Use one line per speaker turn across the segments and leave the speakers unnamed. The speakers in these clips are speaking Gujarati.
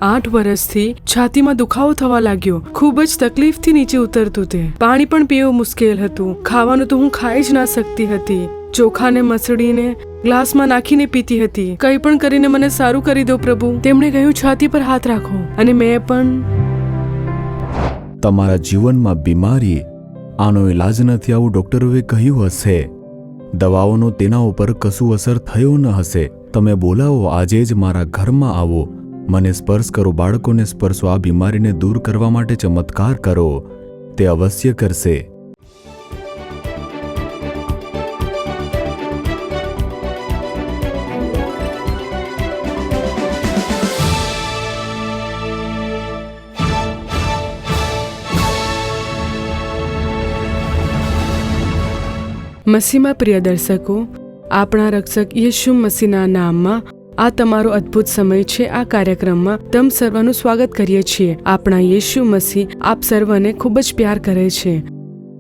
8 વર્ષથી છાતીમાં દુખાવો થવા લાગ્યો. ખૂબ જ તકલીફથી નીચે ઉતરતું તે. પાણી પણ પીવું મુશ્કેલ હતું. ખાવાનું તો હું ખાઈ જ ના શકતી હતી. ચોખાને મસળીને ગ્લાસમાં નાખીને પીતી હતી. કંઈ પણ કરીને મને સારું કરી દો પ્રભુ. તેમણે કહ્યું છાતી પર હાથ રાખો અને મેં પણ.
તમારા જીવનમાં બીમારી આનો ઇલાજ નથી આવું ડોક્ટરોએ કહ્યું હશે. દવાઓનો તેના ઉપર કશું અસર થયો ન હશે. તમે બોલાવો આજે જ મારા ઘરમાં આવો, મને સ્પર્શ કરો, બાળકોને સ્પર્શો, આ બીમારીને દૂર કરવા માટે ચમત્કાર કરો. તે અવશ્ય કરશે.
મસીહમાં પ્રિય દર્શકો, આપણા રક્ષક યેશુ મસીહના નામમાં આ તમારો અદ્ભુત સમય છે. આ કાર્યક્રમમાં તમ સર્વનું સ્વાગત કરીએ છીએ. આપણા યેશુ મસીહ આપ સર્વને ખૂબ જ પ્યાર કરે છે.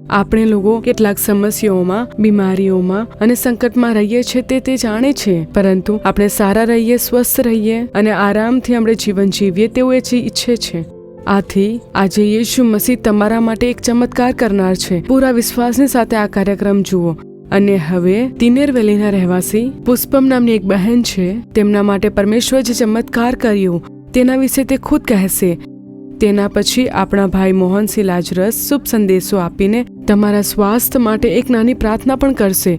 આપણે લોકો કેટલાક સમસ્યાઓમાં, બીમારીઓમાં અને સંકટમાં રહીએ છીએ તે જાણે છે, પરંતુ આપણે સારા રહીએ, સ્વસ્થ રહીએ અને આરામથી આપણે જીવન જીવીએ તેવું એ ઈચ્છે છે. આથી આજે યેશુ મસીહ તમારા માટે એક ચમત્કાર કરનાર છે. પૂરા વિશ્વાસની સાથે આ કાર્યક્રમ જુઓ. અને હવે તિનેરવેલીના રહેવાસી પુષ્પમ નામની એક બહેન છે. તેમના માટે પરમેશ્વર જે ચમત્કાર કર્યું તેના વિશે તે ખુદ કહેશે. તેના પછી આપણા ભાઈ મોહનસિંહ લાજરસ શુભ સંદેશો આપીને તમારા સ્વાસ્થ્ય માટે એક નાની પ્રાર્થના પણ કરશે.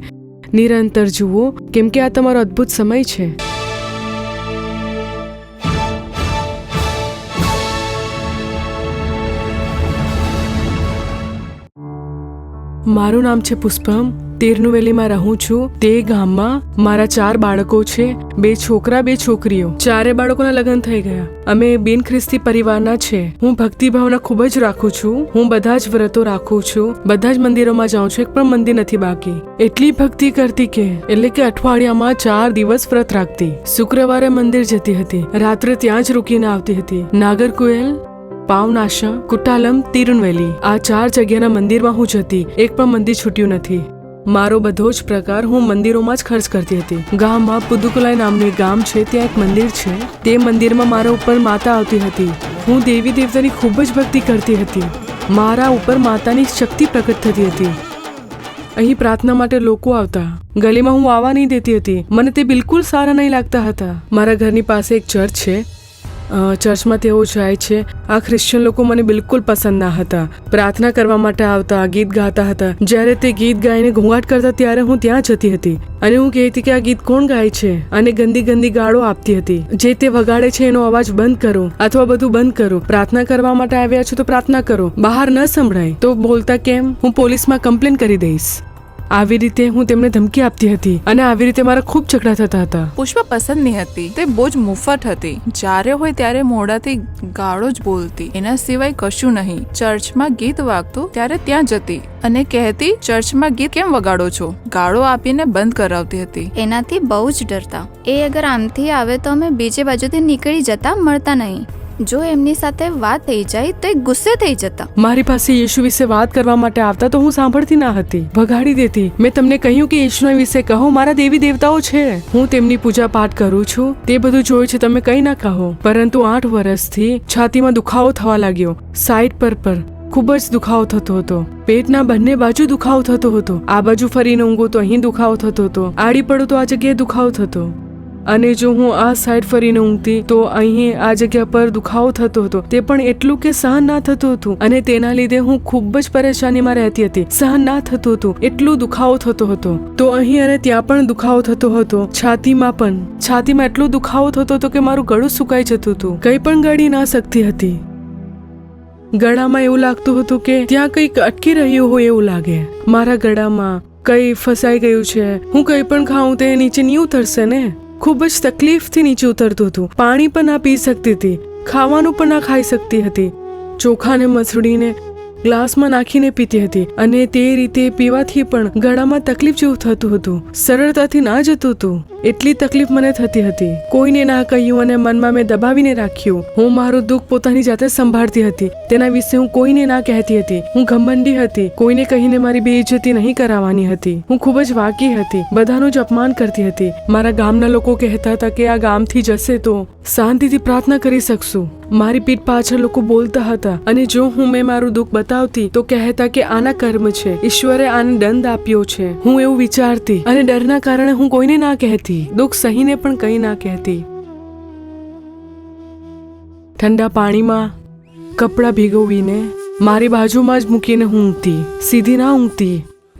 નિરંતર જુઓ, કેમ કે આ તમારો અદ્ભુત સમય છે. મારું નામ છે પુષ્પમ. તિરુનેલવેલીમાં રહું છું. તે ગામમાં મારા 4 બાળકો છે, 2 છોકરા 2 છોકરીઓ. 4 બાળકોના લગ્ન થઈ ગયા. અમે બિન ખ્રિસ્તી પરિવારના છે. હું ભક્તિભાવના ખૂબ જ રાખું છું. હું બધા જ વ્રતો રાખું છું. બધા જ મંદિરોમાં જાઉં છું. એક પણ મંદિર નથી બાકી. એટલી ભક્તિ કરતી કે અઠવાડિયામાં 4 દિવસ વ્રત રાખતી. શુક્રવારે મંદિર જતી હતી. રાત્રે ત્યાં જ રૂકીને આવતી હતી. નાગરકોઇલ, પાવનાશા, કુટાલમ, તિરુનેલવેલી, આ 4 જગ્યાના મંદિરમાં હું જતી. એક પણ મંદિર છૂટ્યું નથી. મારો બધો જ પ્રકાર હું મંદિરોમાં જ ખર્ચ કરતી હતી. ગામમાં પુદુકલાઈ નામનું એક ગામ છે, ત્યાં એક મંદિર છે. તે મંદિરમાં મારા ઉપર માતા આવતી હતી. હું દેવી દેવતાની ખૂબ જ ભક્તિ કરતી હતી. મારા ઉપર માતાની શક્તિ પ્રકટ થતી હતી. અહીં પ્રાર્થના માટે લોકો આવતા. ગલીમાં હું આવવા નહીં દેતી હતી. મને તે બિલકુલ સારા નહીં લાગતા હતા. મારા ઘરની પાસે એક ચર્ચ છે. ચર્ચમાં તેઓ જાય છે. આ ખ્રિશ્ચન લોકો મને બિલકુલ પસંદ ના હતા. પ્રાર્થના કરવા માટે આવતા, ગીત ગાતા હતા. જ્યારે તે ગીત ગાઈને ઘોંઘાટ કરતા ત્યારે હું ત્યાં જતી હતી અને હું કહેતી કે આ ગીત કોણ ગાય છે, અને ગંદી ગંદી ગાળો આપતી હતી. જે તે વગાડે છે એનો અવાજ બંધ કરો અથવા બધું બંધ કરો. પ્રાર્થના કરવા માટે આવ્યા છો તો પ્રાર્થના કરો, બહાર ન સંભળાય. તો બોલતા કેમ, હું પોલીસમાં કમ્પ્લેન કરી દઈશ. આવી રીતે હું તેમને ધમકી આપતી હતી અને આવી રીતે મારા ખૂબ ઝઘડા થતા હતા.
પુષ્પા પસંદ નહીં હતી. તે બહુ જ મુફત હતી. જ્યારે હોય ત્યારે મોઢાથી ગાળો જ બોલતી, એના સિવાય કશું નહીં. ચર્ચમાં ગીત વાગતું ત્યારે ત્યાં જતી અને કહેતી, ચર્ચમાં ગીત કેમ વગાડો છો? ગાળો આપીને બંધ કરાવતી હતી.
એનાથી બહુ જ ડરતા. એ અગર આમથી આવે તો અમે બીજે બાજુથી નીકળી જતા, મળતા નહીં. જો એમની સાથે વાત થઈ જાય તો એ ગુસ્સે થઈ જતા.
મારી પાસે યેશુ વિશે વાત કરવા માટે આવતા તો હું સાંભળતી ના હતી, ભગાડી દેતી. મેં તમને કહ્યું કે યેશુના વિશે કહો, મારા દેવી દેવતાઓ છે, હું તેમની પૂજા પાઠ કરું છું. તે બધું જોયું છે, તમે કઈ ના કહો. પરંતુ 8 વર્ષથી છાતીમાં દુખાવો થવા લાગ્યો. સાઈડ પર ખૂબ જ દુખાવો થતો હતો. પેટના બંને બાજુ દુખાવો થતો હતો. આ બાજુ ફરીને ઊંઘો તો અહીં દુખાવો થતો હતો. આડી પડું તો આ જગ્યાએ દુખાવો થતો. અને જો હું આ સાઈડ ફરીને ઊંઘતી તો અહીં આ જગ્યા પર દુખાવો થતો હતો. તે પણ એટલું કે સહન ના થતું હતું અને તેના લીધે હું ખૂબ જ પરેશાનીમાં રહેતી હતી. સહન ના થતું હતું, એટલું દુખાવો થતો હતો. તો અહીં અને ત્યાં પણ દુખાવો થતો હતો. છાતીમાં એટલો દુખાવો થતો હતો કે મારું ગળું સુકાઈ જતું હતું. કંઈ પણ ગળી ના શકતી હતી. ગળામાં એવું લાગતું હતું કે ત્યાં કંઈક અટકી રહ્યું હોય એવું લાગે. મારા ગળામાં કંઈ ફસાઈ ગયું છે. હું કંઈ પણ ખાઉં તે નીચે નહીં ઉતરશે ને. ખૂબ જ તકલીફથી નીચે ઉતરતું હતું. પાણી પણ ના પી શકતી હતી. ખાવાનું પણ ના ખાઈ શકતી હતી. ચોખાને મસળીને ગ્લાસમાં નાખીને પીતી હતી અને તે રીતે પીવાથી પણ ગળામાં તકલીફ જેવું થતું હતું, સરળતાથી ના જતું હતું. એટલી તકલીફ મને થતી હતી. કોઈને ના કહ્યું અને મનમાં મેં દબાવીને રાખ્યું. હું મારું દુઃખ પોતાની જાતે સંભાળતી હતી. તેના વિશે હું કોઈને ના કહેતી હતી. હું ઘમંડી હતી. કોઈને કહીને મારી બેઇજ્જતી નહીં કરાવવાની હતી. હું ખૂબ જ વાકી હતી. બધાનું જ અપમાન કરતી હતી. મારા ગામના લોકો કહેતા હતા કે આ ગામથી જશે તો શાંતિથી પ્રાર્થના કરી શકશું. મારી પીઠ પાછળ લોકો બોલતા હતા અને જો મેં મારું દુઃખ બતાવતી તો કહેતા કે આના કર્મ છે, ઈશ્વરે આને દંડ આપ્યો છે. હું એવું વિચારતી અને ડરના કારણે હું કોઈને ના કહેતી. દુઃખ સહીને પણ કંઈ ના કહેતી. ઠંડા પાણીમાં કપડાં ભીગોવીને મારી બાજુમાં જ મૂકીને હું ઊંઘતી. સીધી ના ઊંઘતી.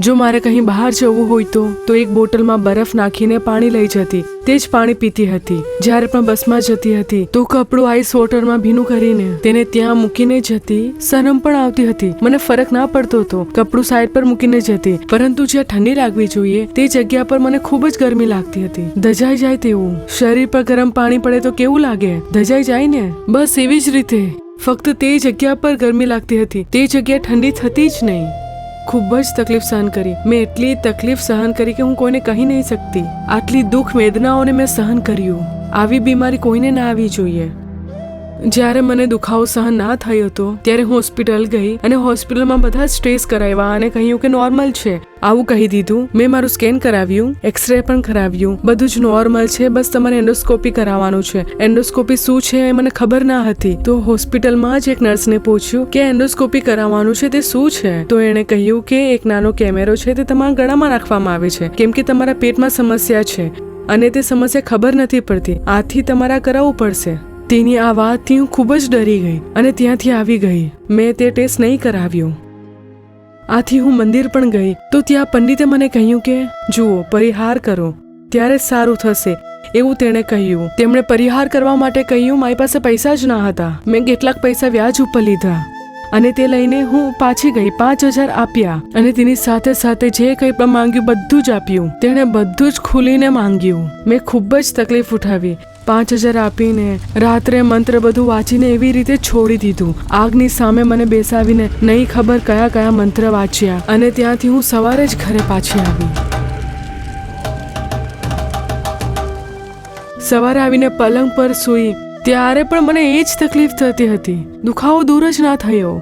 જો મારે કંઈ બહાર જવું હોય તો એક બોટલમાં બરફ નાખીને પાણી લઈ જતી. તે જ પાણી પીતી હતી. જ્યારે પણ બસમાં જતી હતી તો કપડું આઈસ વોટરમાં ભીનું કરીને તેને ત્યાં મૂકીને જતી. શરમ પણ આવતી હતી. મને ફરક ના પડતો હતો. કપડું સાઈડ પર મૂકીને જતી. પરંતુ જ્યાં ઠંડી લાગવી જોઈએ તે જગ્યા પર મને ખૂબ જ ગરમી લાગતી હતી. ધજાઈ જાય તેવું. શરીર પર ગરમ પાણી પડે તો કેવું લાગે? ધજાઈ જાય ને. બસ એવી જ રીતે ફક્ત તે જગ્યા પર ગરમી લાગતી હતી. તે જગ્યા ઠંડી થતી જ નહીં. ખૂબ જ તકલીફ સહન કરી. મેં એટલી તકલીફ સહન કરી કે હું કોઈને કહી નહીં શકતી. આટલી દુઃખ વેદનાઓને મેં સહન કર્યું. આવી બીમારી કોઈને ના આવી જોઈએ. જ્યારે મને દુખાવો સહન ના થયો હતો ત્યારે હું હોસ્પિટલ ગઈ અને હોસ્પિટલમાં બધા જ ટેસ્ટ કરાવ્યા અને કહ્યું કે નોર્મલ છે. આવું કહી દીધું. મેં મારું સ્કેન કરાવ્યું, એક્સરે પણ કરાવ્યું. બધું જ નોર્મલ છે. બસ તમારે એન્ડોસ્કોપી કરાવવાનું છે. એન્ડોસ્કોપી શું છે એ મને ખબર ના હતી. તો હોસ્પિટલમાં જ એક નર્સને પૂછ્યું કે એન્ડોસ્કોપી કરાવવાનું છે તે શું છે? તો એણે કહ્યું કે એક નાનો કેમેરો છે તે તમારા ગળામાં રાખવામાં આવે છે કેમ કે તમારા પેટમાં સમસ્યા છે અને તે સમસ્યા ખબર નથી પડતી. આથી તમારે કરાવવું પડશે. તેની આ વાતથી હું ખૂબ જ ડરી ગઈ અને ત્યાંથી આવી ગઈ. મેં તે ટેસ્ટ નહીં કરાવ્યો. આથી હું મંદિર પણ ગઈ તો ત્યાં પંડિતે મને કહ્યું કે જુઓ, પરિહાર કરો ત્યારે સારું થશે એવું તેણે કહ્યું. તેમણે પરિહાર કરવા માટે કહ્યું. મારી પાસે પૈસા જ ના હતા. મેં કેટલાક પૈસા વ્યાજ ઉપર લીધા અને તે લઈને હું પાછી ગઈ. 5,000 આપ્યા અને તેની સાથે સાથે જે કંઈ પણ માંગ્યું બધું જ આપ્યું. તેણે બધું જ ખુલીને માંગ્યું. મેં ખૂબ જ તકલીફ ઉઠાવી. 5,000 આપીને રાત્રે મંત્ર બધું વાંચીને એવી રીતે છોડી દીધું. આગની સામે મને બેસાવીને નહીં ખબર કયા કયા મંત્ર વાંચ્યા અને ત્યાંથી હું સવારે જ ઘરે પાછી આવી. સવારે આવીને પલંગ પર સૂઈ ત્યારે પણ મને એ જ તકલીફ થતી હતી. દુખાવો દૂર જ ના થયો.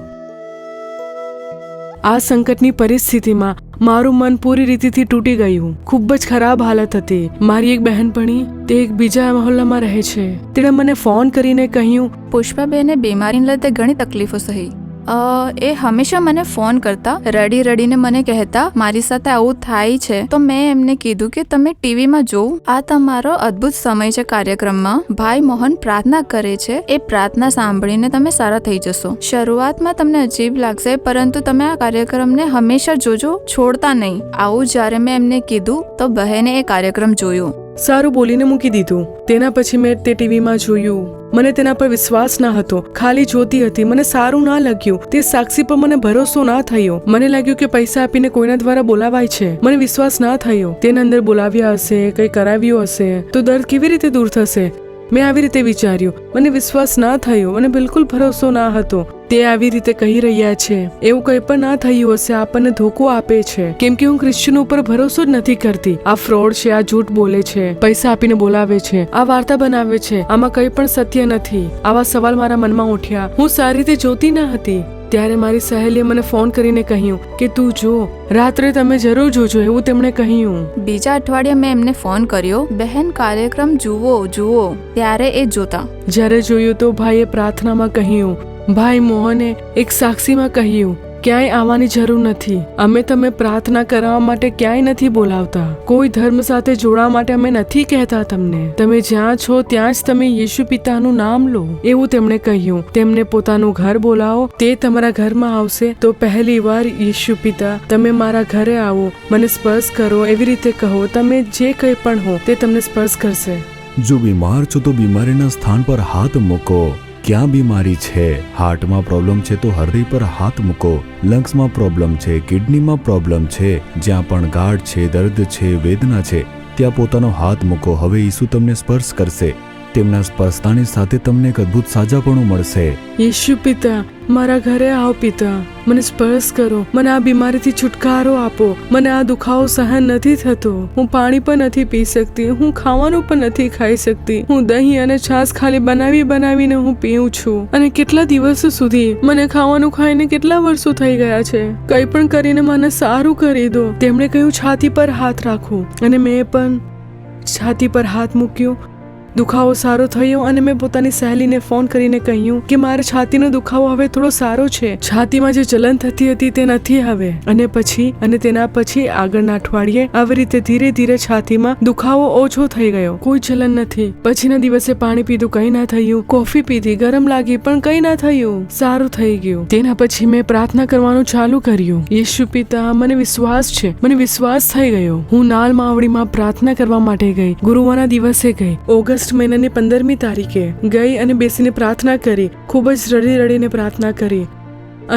આ સંકટની પરિસ્થિતિમાં મારું મન પૂરી રીતેથી તૂટી ગયું. ખૂબ જ ખરાબ હાલત હતી. મારી એક બહેનપણી તે એક બીજા મહોલ્લામાં રહે છે. તેણે મને ફોન કરીને કહ્યું,
પુષ્પાબેને બીમારીને લીધે ઘણી તકલીફો સહી. એ હંમેશા મને ફોન કરતા, રડી રડીને મને કહેતા મારી સાથે આવું થાય છે. તો મેં એમને કીધું કે તમે ટીવીમાં જોવો, આ તમારો અદ્ભુત સમય છે કાર્યક્રમમાં. ભાઈ મોહન પ્રાર્થના કરે છે. એ પ્રાર્થના સાંભળીને તમે સારા થઈ જશો. શરૂઆતમાં તમને અજીબ લાગશે પરંતુ તમે આ કાર્યક્રમને હંમેશા જોજો, છોડતા નહીં. આવું જ્યારે મેં એમને કીધું તો બહેને એ કાર્યક્રમ જોયો.
સારું બોલીને મૂકી દીધું. તેના પછી મેં તે ટીવીમાં જોયું. મને તેના પર વિશ્વાસ ના હતો. ખાલી જોતી હતી. મને સારું ના લાગ્યું. તે સાક્ષી પર મને ભરોસો ના થયો. મને લાગ્યું કે પૈસા આપીને કોઈના દ્વારા બોલાવાય છે. મને વિશ્વાસ ના થયો. તેને અંદર બોલાવ્યા હશે, કંઈ કરાવ્યું હશે તો દર્દ કેવી રીતે દૂર થશે? મેં આવી રીતે વિચાર્યું. મને વિશ્વાસ ના થયો. મને બિલકુલ ભરોસો ના હતો. તે આવી રીતે કહી રહ્યા છે એવું કંઈ પણ ના થયું હશે. આપણને ધોકો આપે છે કેમ કે હું ક્રિશ્ચન ઉપર ભરોસો જ નથી કરતી. આ ફ્રોડ છે, આ જૂઠ બોલે છે, પૈસા આપીને બોલાવે છે, આ વાર્તા બનાવે છે, આમાં કંઈ પણ સત્ય નથી. આવા સવાલ મારા મનમાં ઉઠ્યા. હું સારી રીતે જોતી ન હતી. ત્યારે મારી સહેલીએ મને ફોન કરીને કહ્યું કે તું જો, રાત્રે તમે જરૂર જોજો એવું તેમણે કહ્યું.
બીજા અઠવાડિયે મેં એમને ફોન કર્યો, બહેન કાર્યક્રમ જુઓ. ત્યારે એ જોતા.
જ્યારે જોયું તો ભાઈએ પ્રાર્થનામાં કહ્યું, ભાઈ મોહને એક સાક્ષીમાં કહ્યું, ક્યાંય આવવાની જરૂર નથી. અમે તમે પ્રાર્થના કરવા માટે ક્યાંય નથી બોલાવતા. કોઈ ધર્મ સાથે જોડવા માટે અમે નથી કહેતા તમને. તમે જ્યાં છો ત્યાં જ તમે યેશુ પિતાનું નામ લો એવું તેમણે કહ્યું. તેમને પોતાનું ઘર બોલાવો. તે તમારા ઘરમાં આવશે તો પહેલી વાર યેશુ પિતા તમે મારા ઘરે આવો, મને સ્પર્શ કરો એવી રીતે કહો. તમે જે કંઈ પણ હો તે તમને સ્પર્શ કરશે.
જો બીમાર છો તો બીમારીના સ્થાન પર હાથ મૂકો. ક્યાં બીમારી છે? હાર્ટમાં પ્રોબ્લેમ છે તો હૃદય પર હાથ મૂકો. લંગ્સમાં પ્રોબ્લેમ છે, કિડનીમાં પ્રોબ્લેમ છે, જ્યાં પણ ગાંઠ છે, દર્દ છે, વેદના છે ત્યાં પોતાનો હાથ મૂકો. હવે ઈસુ તમને સ્પર્શ કરશે. તેમના સ્પર્શતાની સાથે તમને એક અદ્ભુત સાજાપણું મળશે.
યેશુ પિતા, મારા ઘરે આવો પિતા, મને સ્પર્શ કરો, મને આ બીમારીથી છુટકારો આપો. મને આ દુખાવો સહન નથી થતો. હું પાણી પણ નથી પી શકતી, હું ખાવાનું પણ નથી ખાઈ શકતી. હું દહીં અને છાશ ખાલી બનાવીને હું પીઉં છું. અને કેટલા દિવસો સુધી મને ખાવાનું ખાઈને કેટલા વર્ષો થઈ ગયા છે. કંઈ પણ કરીને મને સારું કરી દો. તેમણે કહ્યું છાતી પર હાથ રાખો, અને મેં પણ છાતી પર હાથ મૂક્યો. દુખાવો સારો થયો અને મેં પોતાની સહેલીને ફોન કરીને કહ્યું કે મારા છાતીનો દુખાવો હવે થોડો સારો છે. છાતીમાં જે જલન થતી હતી તે નથી હવે. અને તેના પછી આગળના અઠવાડિયે આવી રીતે ધીરે ધીરે છાતીમાં દુખાવો ઓછો થઈ ગયો. કોઈ જલન નથી. પછીના દિવસે પાણી પીધું, કંઈ ના થયું. કોફી પીધી, ગરમ લાગી પણ કંઈ ના થયું. સારું થઈ ગયું. તેના પછી મેં પ્રાર્થના કરવાનું ચાલુ કર્યું. યેશુ પિતા, મને વિશ્વાસ છે, મને વિશ્વાસ થઈ ગયો. હું નાલ માવડીમાં પ્રાર્થના કરવા માટે ગઈ. ગુરુવારના દિવસે ગઈ. ઓગસ્ટ મહિનાની 15મી તારીખે ગઈ અને બેસીને પ્રાર્થના કરી. ખૂબ જ રડીને પ્રાર્થના કરી.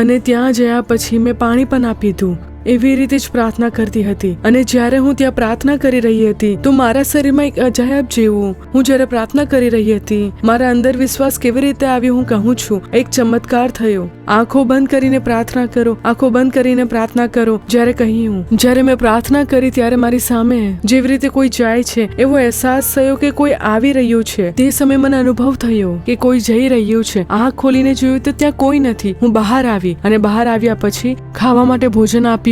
અને ત્યાં જયા પછી મેં પાણી પણ આપી દીધું. એવી રીતે જ પ્રાર્થના કરતી હતી. અને જ્યારે હું ત્યાં પ્રાર્થના કરી રહી હતી તો મારા શરીરમાં એક અજાયબ જેવું, હું જ્યારે પ્રાર્થના કરી રહી હતી, મારા અંદર વિશ્વાસ કેવી રીતે આવ્યો હું કહું છું. એક ચમત્કાર થયો. આંખો બંધ કરીને પ્રાર્થના કરો, આંખો બંધ કરીને પ્રાર્થના કરો. જ્યારે મેં પ્રાર્થના કરી ત્યારે મારી સામે જેવી રીતે કોઈ જાય છે એવો અહેસાસ થયો કે કોઈ આવી રહ્યું છે. તે સમયે મને અનુભવ થયો કે કોઈ જઈ રહ્યું છે. આંખ ખોલીને જોયું તો ત્યાં કોઈ નથી. હું બહાર આવી અને બહાર આવ્યા પછી ખાવા માટે ભોજન આપ્યું.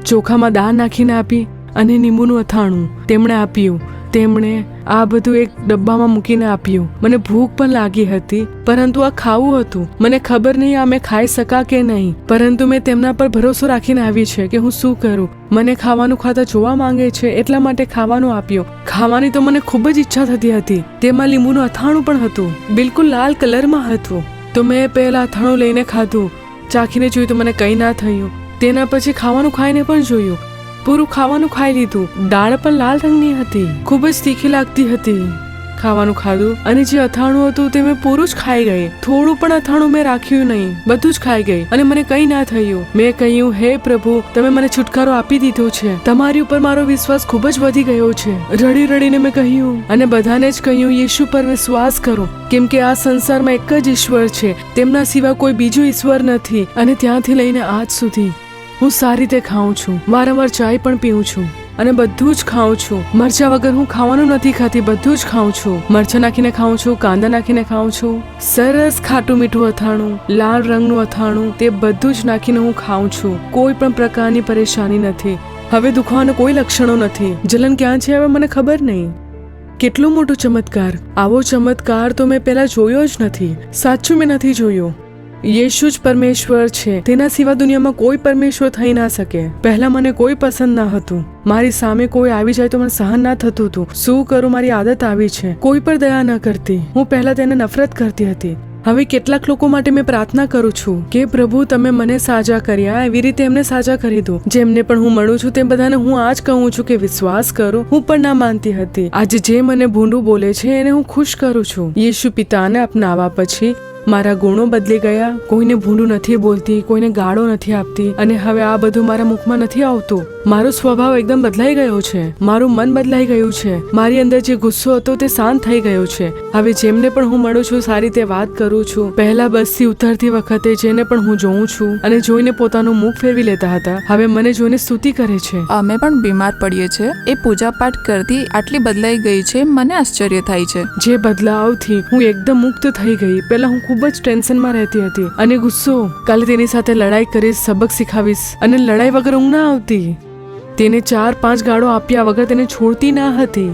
ચોખામાં દાળ નાખીને આપી અને લીંબુનું અથાણું તેમણે આપ્યું. તેમણે આ બધું એક ડબ્બામાં મૂકીને આપ્યું. મને ભૂખ પણ લાગી હતી, પરંતુ આ ખાવું હતું. મને ખબર નહીં આ મેં ખાઈ શકા કે નહીં, પરંતુ મેં તેમના પર ભરોસો રાખીને આવી છે કે હું શું કરું. મને ખાવાનું ખાતા જોવા માંગે છે એટલા માટે ખાવાનું આપ્યું. ખાવાની તો મને ખૂબ જ ઈચ્છા થતી હતી. તેમાં લીંબુનું અથાણું પણ હતું, બિલકુલ લાલ કલરમાં હતું. તો મેં પહેલા અથાણું લઈને ખાધું. ચાખીને જોયું તો મને કંઈ ના થયું. તેના પછી ખાવાનું ખાઈને પણ જોયું. પૂરું ખાવાનું ખાઈ લીધું. દાળ પણ લાલ રંગની હતી, ખૂબ જ તીખી લાગતી હતી. ખાવાનું ખાધું અને જે અથાણું હતું તે મેં પૂરું જ ખાઈ ગઈ. થોડું પણ અથાણું મેં રાખ્યું નહીં, બધું જ ખાઈ ગઈ અને મને કંઈ ના થયું. મેં કહ્યું, હે પ્રભુ, તમે મને છુટકારો આપી દીધો છે. તમારી ઉપર મારો વિશ્વાસ ખૂબ જ વધી ગયો છે. રડીને મેં કહ્યું અને બધાને જ કહ્યું, યેશુ પર વિશ્વાસ કરો, કેમ કે આ સંસારમાં એક જ ઈશ્વર છે. તેમના સિવાય કોઈ બીજું ઈશ્વર નથી. અને ત્યાંથી લઈને આજ સુધી હું સારી રીતે ખાઉં છું. વારંવાર ચાય પણ પીઉં છું અને બધું જ ખાઉં છું. મરચા વગર હું ખાવાનું નથી ખાતી, બધું જ ખાઉં છું. મરચા નાખીને ખાઉં છું, કાંદા નાખીને ખાઉં છું. સરસ ખાટું મીઠું અથાણું, લાલ રંગનું અથાણું, તે બધું જ નાખીને હું ખાઉં છું. કોઈ પણ પ્રકારની પરેશાની નથી. હવે દુખવાના કોઈ લક્ષણો નથી. જલન ક્યાં છે હવે મને ખબર નહીં. કેટલો મોટો ચમત્કાર! આવો ચમત્કાર તો મેં પહેલા જોયો જ નથી. સાચું મેં નથી જોયો. યેશુ જ પરમેશ્વર છે. તેના સિવાય દુનિયામાં કોઈ પરમેશ્વર થઈ ના શકે. પહેલા મને કોઈ પસંદ ના હતું. મારી સામે કોઈ આવી જાય તો મને સહન ના થતું હતું. શું કરું, મારી આદત આવી છે. કોઈ પર દયા ન કરતી. હું પહેલા તેને નફરત કરતી હતી. હવે કેટલાક લોકો માટે મેં પ્રાર્થના કરું છું કે પ્રભુ, તમે મને સાજા કર્યા, એવી રીતે એમને સાજા કરી દો. જેમને પણ હું મળું છું તે બધાને હું આ જ કહું છું કે વિશ્વાસ કરો. હું પણ ના માનતી હતી. આજે જે મને ભૂંડું બોલે છે એને હું ખુશ કરું છું. યેશુ પિતાને અપનાવવા પછી મારા ગુણો બદલી ગયા. કોઈને ભૂંડું નથી બોલતી, કોઈને ગાળો નથી આપતી, અને હવે આ બધું મારા મુખમાં નથી આવતું. મારો સ્વભાવ એકદમ બદલાઈ ગયો છે. મારું મન બદલાઈ ગયું છે. મારી અંદર જે ગુસ્સો હતો તે શાંત થઈ ગયો છે. હવે જેમને પણ હું મળું છું સારી રીતે વાત કરું છું. પહેલા બસથી ઉતરતી વખતે જેને પણ હું જોઉં છું અને જોઈને પોતાનું મુખ ફેરવી લેતા હતા, હવે મને જોઈને સ્તુતિ કરે છે.
અમે પણ બીમાર પડીએ છે. એ પૂજાપાઠ કરતી આટલી બદલાઈ ગઈ છે, મને આશ્ચર્ય થાય છે.
જે બદલાવથી હું એકદમ મુક્ત થઈ ગઈ. પહેલા હું ખૂબ જ ટેન્શનમાં રહેતી હતી અને ગુસ્સો. કાલે તેની સાથે લડાઈ કરીશ, સબક શીખાવીશ, અને લડાઈ વગર ઊંઘ ના આવતી. તેને 4-5 ગાળો આપ્યા વગર તેને છોડતી ના હતી.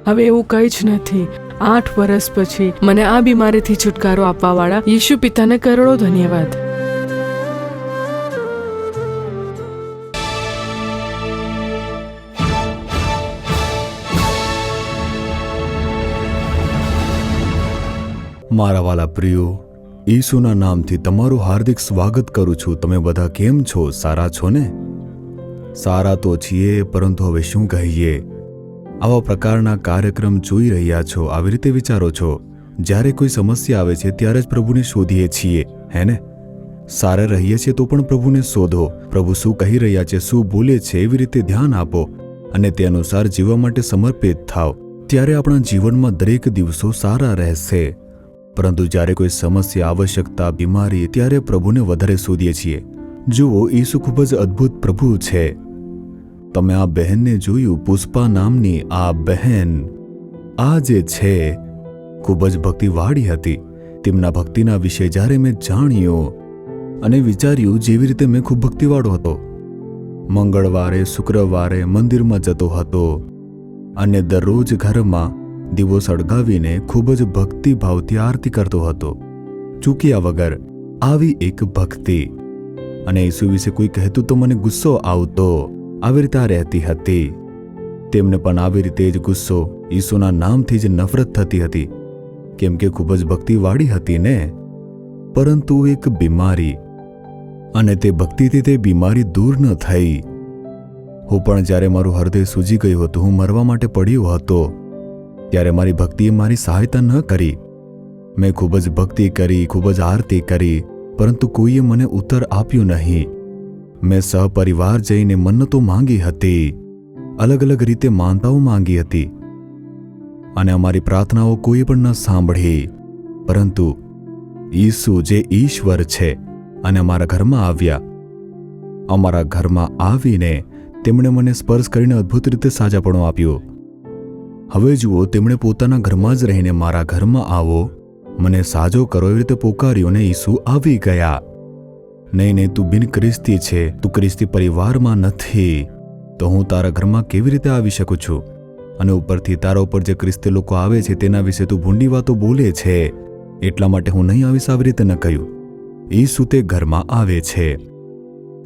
હવે એવું કંઈ જ નથી. 8 વર્ષ પછી મને આ બીમારીથી છુટકારો આપવા વાળા યેશુ પિતાને કરોડો ધન્યવાદ.
મારા વાલા પ્રિયો, ઈસુના નામથી તમારું હાર્દિક સ્વાગત કરું છું. તમે બધા કેમ છો? સારા છો ને? સારા તો છીએ, પરંતુ હવે શું કહીએ? આવા પ્રકારના કાર્યક્રમ જોઈ રહ્યા છો, આવી રીતે વિચારો છો. જ્યારે કોઈ સમસ્યા આવે છે ત્યારે જ પ્રભુને શોધીએ છીએ, હે ને? સારા રહીએ છીએ તો પણ પ્રભુને શોધો. પ્રભુ શું કહી રહ્યા છે, શું બોલે છે, એવી રીતે ધ્યાન આપો અને તે અનુસાર જીવવા માટે સમર્પિત થાવ. ત્યારે આપણા જીવનમાં દરેક દિવસો સારા રહેશે, પરંતુ જ્યારે કોઈ સમસ્યા, આવશ્યકતા, બીમારી, ત્યારે પ્રભુને વધારે શોધીએ છીએ. જુઓ, ઈસુ ખૂબ જ અદ્ભુત પ્રભુ છે. તમે આ બહેનને જોયું, પુષ્પા નામની આ બહેન, આ જે છે ખૂબ જ ભક્તિવાળી હતી. તેમના ભક્તિના વિશે જ્યારે મેં જાણ્યું અને વિચાર્યું, જેવી રીતે મેં ખૂબ ભક્તિવાળો હતો. મંગળવારે, શુક્રવારે મંદિરમાં જતો હતો અને દરરોજ ઘરમાં દીવો સળગાવીને ખૂબ જ ભક્તિભાવથી આરતી કરતો હતો, ચૂક્યા વગર. આવી એક ભક્તિ. અને ઈસુ વિશે કોઈ કહેતું તો મને ગુસ્સો આવતો. આવી રીતે આ રહેતી હતી. તેમને પણ આવી રીતે જ ગુસ્સો, ઈસુના નામથી જ નફરત થતી હતી, કેમ કે ખૂબ જ ભક્તિવાળી હતી ને. પરંતુ એક બીમારી, અને તે ભક્તિથી તે બીમારી દૂર ન થઈ. હું પણ જ્યારે મારું હૃદય સૂજી ગયું હતું, હું મરવા માટે પડ્યો હતો, ત્યારે મારી ભક્તિએ મારી સહાયતા ન કરી. મેં ખૂબ જ ભક્તિ કરી, ખૂબ જ આરતી કરી, પરંતુ કોઈએ મને ઉત્તર આપ્યો નહીં. મેં સહપરિવાર જઈને મન્નતો માંગી હતી, અલગ અલગ રીતે માનતાઓ માંગી હતી, અને અમારી પ્રાર્થનાઓ કોઈ પણ ન સાંભળી. પરંતુ ઈસુ જે ઈશ્વર છે અને અમારા ઘરમાં આવ્યા. અમારા ઘરમાં આવીને તેમણે મને સ્પર્શ કરીને અદ્ભુત રીતે સાજાપણું આપ્યું. હવે જુઓ, તેમણે પોતાના ઘરમાં જ રહીને મારા ઘરમાં આવો, મને સાજો કરો, એવી રીતે પોકાર્યું ને ઈસુ આવી ગયા. નહીં નહીં, તું બિન ખ્રિસ્તી છે, તું ખ્રિસ્તી પરિવારમાં નથી, તો હું તારા ઘરમાં કેવી રીતે આવી શકું છું? અને ઉપરથી તારા ઉપર જે ખ્રિસ્તી લોકો આવે છે તેના વિશે તું ભૂંડી વાતો બોલે છે, એટલા માટે હું નહીં આવીશ. આવી રીતે ન કહ્યું. ઈસુ તે ઘરમાં આવે છે.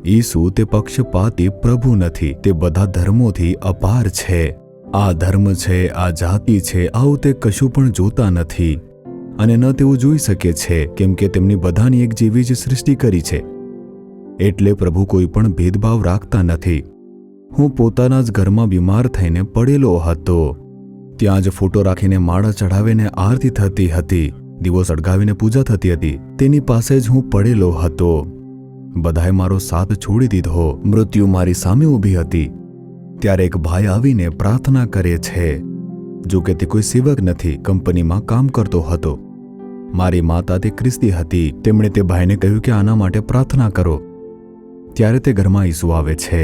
ઈસુ તે પક્ષપાતી પ્રભુ નથી, તે બધા ધર્મોથી અપાર છે. આ ધર્મ છે, આ જાતિ છે, આવું તે કશું પણ જોતા નથી, અને ન તેવું જોઈ શકે છે, કેમ કે તેમની બધાની એક જેવી જ સૃષ્ટિ કરી છે. એટલે પ્રભુ કોઈ પણ ભેદભાવ રાખતા નથી. હું પોતાના જ ઘરમાં બીમાર થઈને પડેલો હતો. ત્યાં જ ફોટો રાખીને માળા ચઢાવીને આરતી થતી હતી, દીવો સળગાવીને પૂજા થતી હતી. તેની પાસે જ હું પડેલો હતો. બધાએ મારો સાથ છોડી દીધો. મૃત્યુ મારી સામે ઊભી હતી. ત્યારે એક ભાઈ આવીને પ્રાર્થના કરે છે. જો કે તે કોઈ સેવક નથી, કંપનીમાં કામ કરતો હતો. મારી માતા તે ખ્રિસ્તી હતી. તેમણે તે ભાઈને કહ્યું કે આના માટે પ્રાર્થના કરો. ત્યારે તે ઘરમાં ઈસુ આવે છે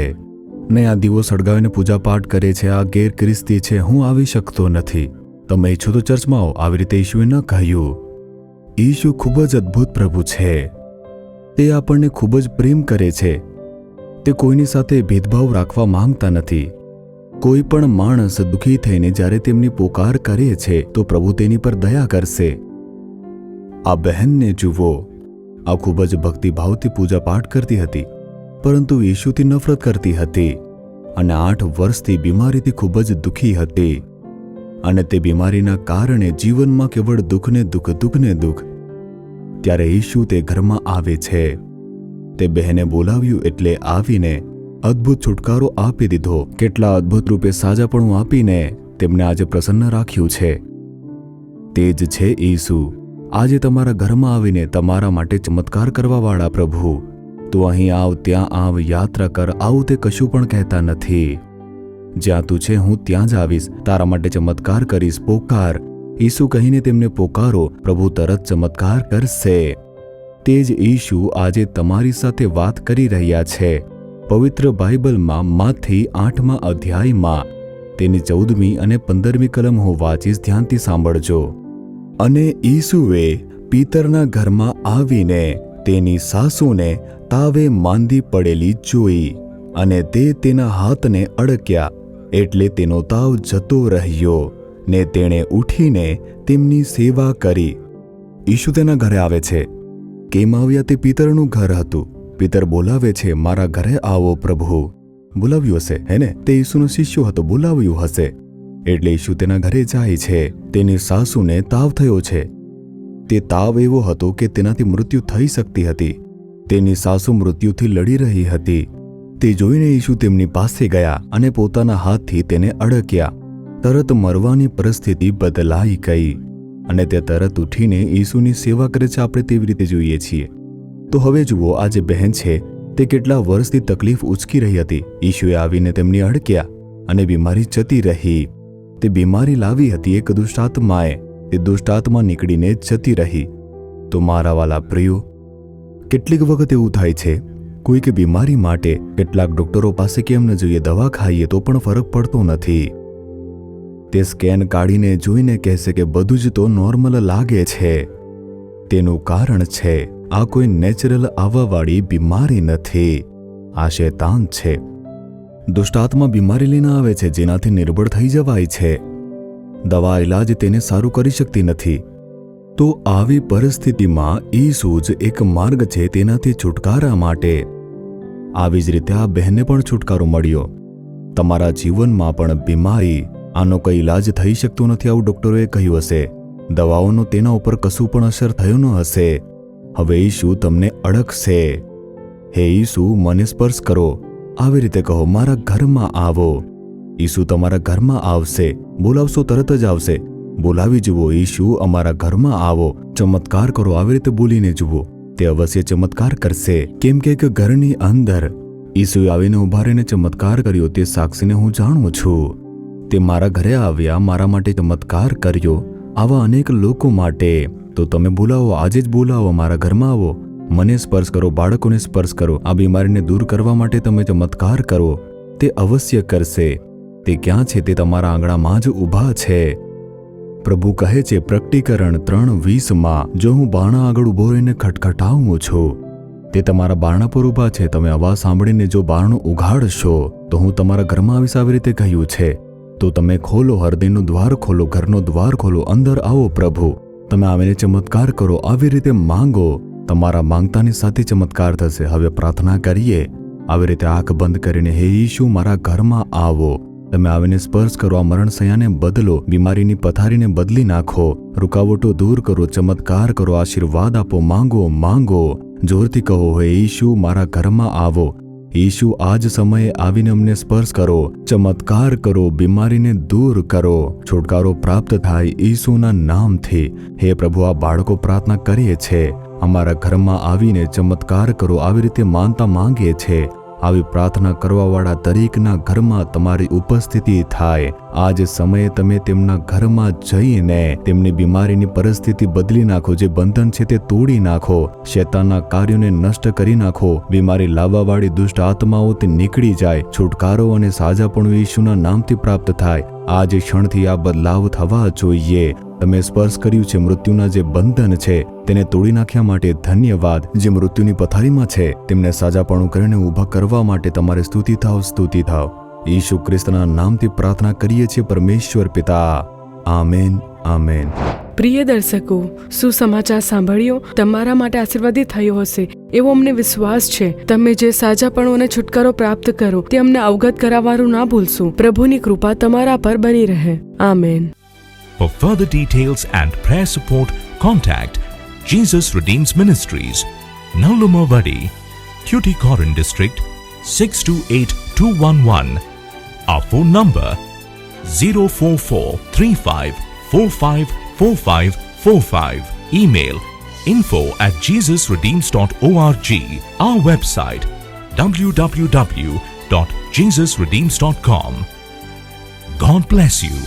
ને આ દીવો સળગાવીને પૂજાપાઠ કરે છે. આ ગેર ખ્રિસ્તી છે, હું આવી શકતો નથી, તમે ઈચ્છો તો ચર્ચમાં આવો. આવી રીતે ઈશુએ ન કહ્યું. ઈશુ ખૂબ જ અદ્ભુત પ્રભુ છે. તે આપણને ખૂબ જ પ્રેમ કરે છે. તે કોઈની સાથે ભેદભાવ રાખવા માંગતા નથી. કોઈ પણ માણસ દુઃખી થઈને જ્યારે તેમની પોકાર કરે છે તો પ્રભુ તેની પર દયા કરશે. આ બહેનને જુઓ, આ ખૂબ જ ભક્તિભાવથી પૂજાપાઠ કરતી હતી, પરંતુ ઈશુથી નફરત કરતી હતી, અને 8 વર્ષથી બીમારીથી ખૂબ જ દુઃખી હતી. અને તે બીમારીના કારણે જીવનમાં કેવળ દુઃખને દુઃખ. ત્યારે ઈશુ તે ઘરમાં આવે છે. તે બહેને બોલાવ્યું એટલે આવીને અદ્ભુત છુટકારો આપી દીધો. કેટલા અદ્ભુત રૂપે સાજાપણું આપીને તેમને આજે પ્રસન્ન રાખ્યું છે. તે જ છે ઈસુ. આજે તમારા ઘરમાં આવીને તમારા માટે ચમત્કાર કરવાવાળા પ્રભુ. તું અહીં આવ, ત્યાં આવ, યાત્રા કર, આવું તે કશું પણ કહેતા નથી. જ્યાં તું છે હું ત્યાં જ આવીશ, તારા માટે ચમત્કાર કરીશ. પોકાર, ઈસુ કહીને તેમને પોકારો, પ્રભુ તરત ચમત્કાર કરશે. તે જ ઈશુ આજે તમારી સાથે વાત કરી રહ્યા છે. પવિત્ર બાઇબલમાં માથી 8મા અધ્યાયમાં તેની 14મી અને 15મી કલમ હું વાંચીશ, ધ્યાનથી સાંભળજો. અને ઈસુએ પિતરના ઘરમાં આવીને તેની સાસુને તાવે માંદી પડેલી જોઈ, અને તે તેના હાથને અડક્યા, એટલે તેનો તાવ જતો રહ્યો, ને તેણે ઉઠીને તેમની સેવા કરી. ઈશુ તેના ઘરે આવે છે. કેમ આવ્યા? તે પિતરનું ઘર હતું. પિતર બોલાવે છે, મારા ઘરે આવો પ્રભુ. બોલાવ્યું હશે, હે ને? તે ઈસુનો શિષ્યો હતો, બોલાવ્યું હશે. એટલે ઈશુ તેના ઘરે જાય છે. તેની સાસુને તાવ થયો છે. તે તાવ એવો હતો કે તેનાથી મૃત્યુ થઈ શકતી હતી. તેની સાસુ મૃત્યુથી લડી રહી હતી. તે જોઈને ઈશુ તેમની પાસે ગયા અને પોતાના હાથથી તેને અડક્યા. તરત મરવાની પરિસ્થિતિ બદલાઈ ગઈ, અને તે તરત ઉઠીને ઈસુની સેવા કરે છે. આપણે તેવી રીતે જોઈએ છીએ. તો હવે જુઓ, આ જે બહેન છે તે કેટલા વર્ષથી તકલીફ ઉચકી રહી હતી. ઈશુએ આવીને તેમની અડક્યા અને બીમારી જતી રહી. તે બીમારી લાવી હતી એક દુષ્ટાત્માએ. તે દુષ્ટાત્મા નીકળીને જતી રહી. તો મારા વાલા પ્રિયો, કેટલીક વખત એવું થાય છે, કોઈક બીમારી માટે કેટલાક ડોક્ટરો પાસે કેમ ન જોઈએ, દવા ખાઈએ તો પણ ફરક પડતો નથી. તે સ્કેન કાઢીને જોઈને કહેશે કે બધું જ તો નોર્મલ લાગે છે. તેનું કારણ છે આ કોઈ નેચરલ આવવાવાળી બીમારી નથી, આ શૈતાન છે. દુષ્ટાત્મા બીમારી લઈને આવે છે જેનાથી નિર્બળ થઈ જવાય છે. દવા ઇલાજ તેને સારું કરી શકતી નથી. તો આવી પરિસ્થિતિમાં ઈસુ જ એક માર્ગ છે તેનાથી છુટકારા માટે. આવી જ રીતે આ બહેનને પણ છુટકારો મળ્યો. તમારા જીવનમાં પણ બીમારી, આનો કંઈ ઇલાજ થઈ શકતો નથી આવું ડોક્ટરોએ કહ્યું હશે, દવાઓનો તેના ઉપર કશું પણ અસર થયો ન હશે. હવે ઈસુ તમને અડકશે. હે ઈસુ, મને સ્પર્શ કરો. આવી રીતે કહો, મારા ઘરમાં આવો. ઈસુ તમારા ઘરમાં આવશે. બોલાવશો તરત જ આવશે. બોલાવી જુઓ, ઈસુ અમારા ઘરમાં આવો, ચમત્કાર કરો. આવી રીતે બોલીને જુઓ, તે અવશ્ય ચમત્કાર કરશે. કેમ કે એક ઘરની અંદર ઈસુએ આવીને ઉભા રહીને ચમત્કાર કર્યો, તે સાક્ષીને હું જાણું છું. તે મારા ઘરે આવ્યા, મારા માટે ચમત્કાર કર્યો, આવા અનેક લોકો માટે. તો તમે બોલાવો, આજે જ બોલાવો, મારા ઘરમાં આવો, મને સ્પર્શ કરો, બાળકોને સ્પર્શ કરો. આ બીમારીને દૂર કરવા માટે તમે ચમત્કાર કરો. તે અવશ્ય કરશે. તે ક્યાં છે? તે તમારા આંગણામાં જ ઊભા છે. પ્રભુ કહે છે પ્રકટીકરણ 3:20માં, જો હું બારણા આગળ ઊભો રહીને ખટખટાવું છું. તે તમારા બારણા પર ઊભા છે. તમે અવાજ સાંભળીને જો બારણું ઉઘાડશો તો હું તમારા ઘરમાં આવીશ. આવી રીતે કહ્યું છે. તો તમે ખોલો, હૃદયનું દ્વાર ખોલો, ઘરનો દ્વાર ખોલો, અંદર આવો પ્રભુ. તમે આવીને ચમત્કાર કરો. આવી રીતે માંગો, તમારા માંગતાની સાથે ચમત્કાર થશે. હવે પ્રાર્થના કરીએ. આવી રીતે આંખ બંધ કરીને, હે ઈસુ, મારા ઘરમાં આવો. તમે આવીને સ્પર્શ કરો, આ મરણ સયાને બદલો, બીમારીની પથારીને બદલી નાખો, રૂકાવટો દૂર કરો, ચમત્કાર કરો, આશીર્વાદ આપો. માંગો, માંગો, જોરથી કહો, હે ઈસુ, મારા ઘરમાં આવો. ઈસુ, આ જ સમયે આવીને અમને સ્પર્શ કરો, ચમત્કાર કરો, બીમારીને દૂર કરો, છુટકારો પ્રાપ્ત થાય ઈસુના નામથી. હે પ્રભુ, આ બાળકો પ્રાર્થના કરીએ છે, અમારા ઘરમાં આવીને ચમત્કાર કરો. આવી રીતે માનતા માંગીએ છે. આવી પ્રાર્થના કરવાવાળા દરેકના ઘરમાં તમારી ઉપસ્થિતિ થાય. આ જ સમયે તમે તેમના ઘરમાં જઈને તેમની બીમારીની પરિસ્થિતિ બદલી નાખો. જે બંધન છે તે તોડી નાખો, શૈતાનના કાર્યોને નષ્ટ કરી નાખો. બીમારી લાવવાવાળી દુષ્ટ આત્માઓ તે નીકળી જાય. છુટકારો અને સાજાપણું ઈસુના નામથી પ્રાપ્ત થાય. આ જે ક્ષણથી આ બદલાવ થવા જોઈએ. તમે સ્પર્શ કર્યું છે. મૃત્યુના જે બંધન છે તેને તોડી નાખ્યા માટે ધન્યવાદ. જે મૃત્યુની પથારીમાં છે તેમને સાજાપણું કરીને ઊભા કરવા માટે તમારે સ્તુતિ થાવ, સ્તુતિ થાવ. ઈસુ ખ્રિસ્તના નામથી પ્રાર્થના કરીએ છીએ પરમેશ્વર પિતા. Amen, amen.
પ્રિય દર્શકો, સુસમાચાર સાંભળ્યો તમારા માટે આશીર્વાદિત થયો હશે એવો અમને વિશ્વાસ છે. તમે જે સાજાપણું અને છુટકારો પ્રાપ્ત કરો તે અમને અવગત કરાવવાનું ના ભૂલશો. પ્રભુની કૃપા તમારા પર બની રહે. Amen.
For further details and prayer support, contact Jesus Redeems Ministries, Nallumavadi, Tuticorin District, 628211. Our phone number 04435454545. Email info@jesusredeems.org. Our website www.jesusredeems.com. God bless you.